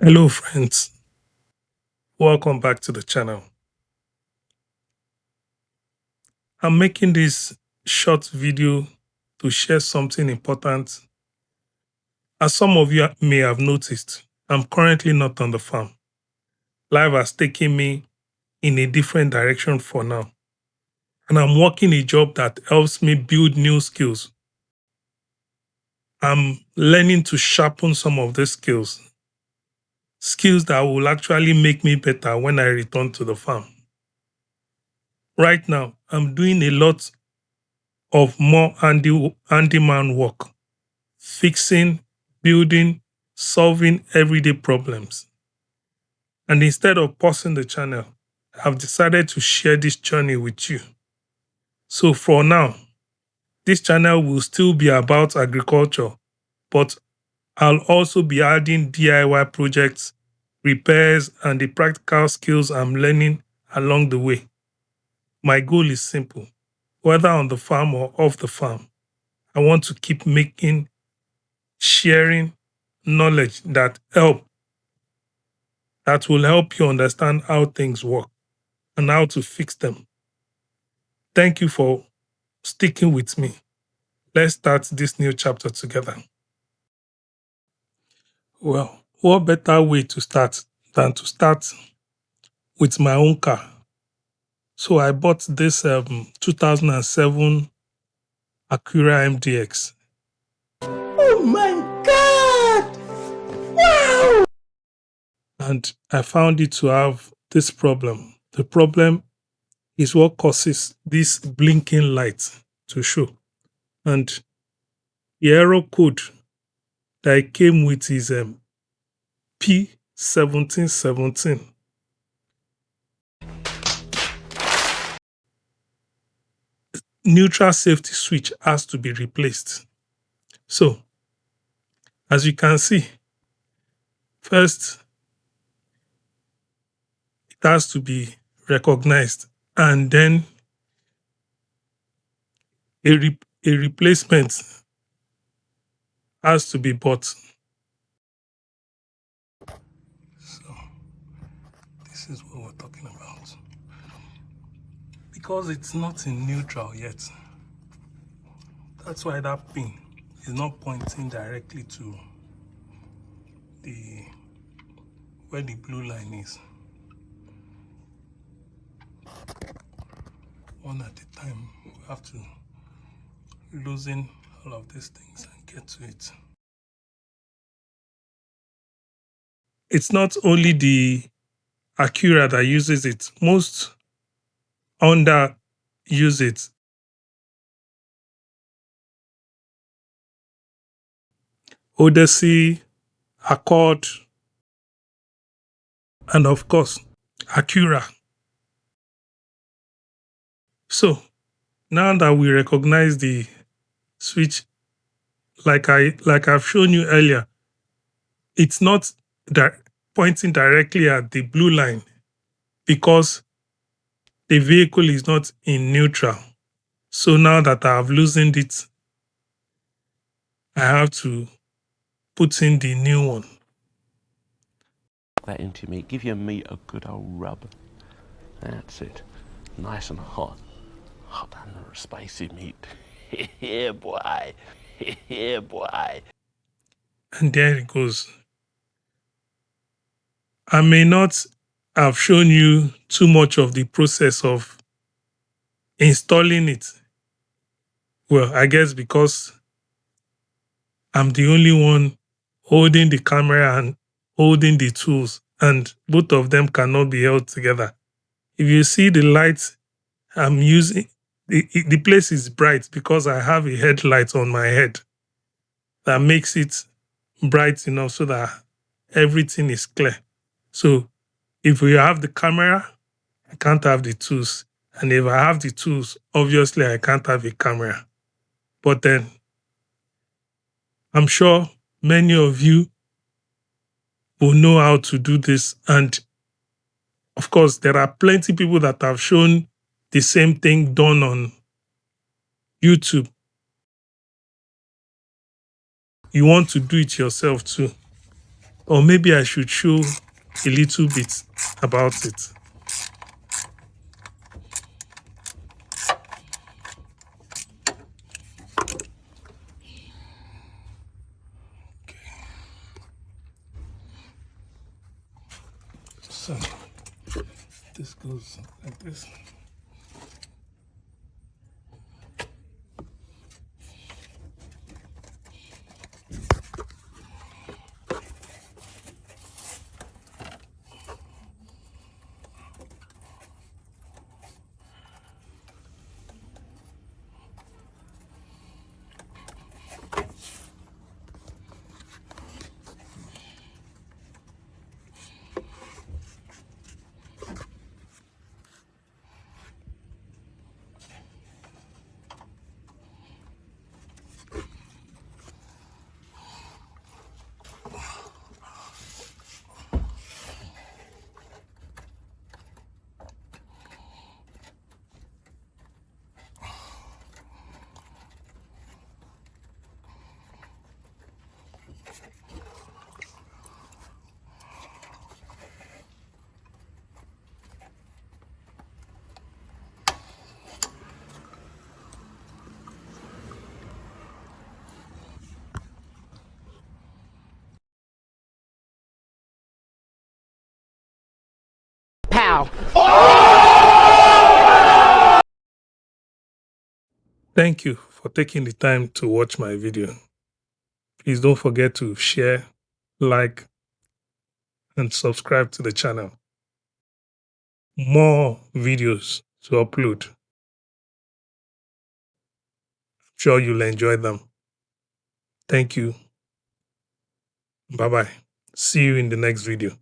Hello friends, welcome back to the channel. I'm making this short video to share something important. As some of you may have noticed, I'm currently not on the farm. Life has taken me in a different direction for now, and I'm working a job that helps me build new skills. I'm learning to sharpen some of these skills that will actually make me better when I return to the farm. Right now, I'm doing a lot of more handyman work, fixing, building, solving everyday problems. And instead of pausing the channel, I've decided to share this journey with you. So for now, this channel will still be about agriculture, but I'll also be adding DIY projects, repairs, and the practical skills I'm learning along the way. My goal is simple. Whether on the farm or off the farm, I want to keep sharing knowledge that will help you understand how things work and how to fix them. Thank you for sticking with me. Let's start this new chapter together. Well, what better way to start than to start with my own car? So I bought this 2007 Acura MDX. Oh my God! Wow! And I found it to have this problem. The problem is what causes this blinking light to show. And the error code that it came with is P1717. Neutral safety switch has to be replaced. So, as you can see, first, it has to be recognized, and then a replacement has to be bought. So, this is what we're talking about. Because it's not in neutral yet, that's why that pin is not pointing directly to where the blue line is. One at a time, we have to loosen all of these things and get to it. It's not only the Acura that uses it. Most Honda use it. Odyssey, Accord, and of course, Acura. So now that we recognize the switch, like I've shown you earlier, it's not pointing directly at the blue line because the vehicle is not in neutral. So now that I've loosened it, I have to put in the new one. That into meat. Give your meat a good old rub. That's it. Nice and hot. Hot and spicy meat. Yeah, boy. Yeah, boy. And there it goes. I may not have shown you too much of the process of installing it. Well, I guess because I'm the only one holding the camera and holding the tools, and both of them cannot be held together. If you see the light I'm using, the place is bright because I have a headlight on my head that makes it bright enough so that everything is clear. So if we have the camera, I can't have the tools. And if I have the tools, obviously I can't have a camera. But then I'm sure many of you will know how to do this. And of course, there are plenty of people that have shown the same thing done on YouTube. You want to do it yourself too. Or maybe I should show a little bit about it. So this goes like this. Pow. Thank you for taking the time to watch my video. Please don't forget to share, like, and subscribe to the channel. More videos to upload. I'm sure you'll enjoy them. Thank you. Bye-bye. See you in the next video.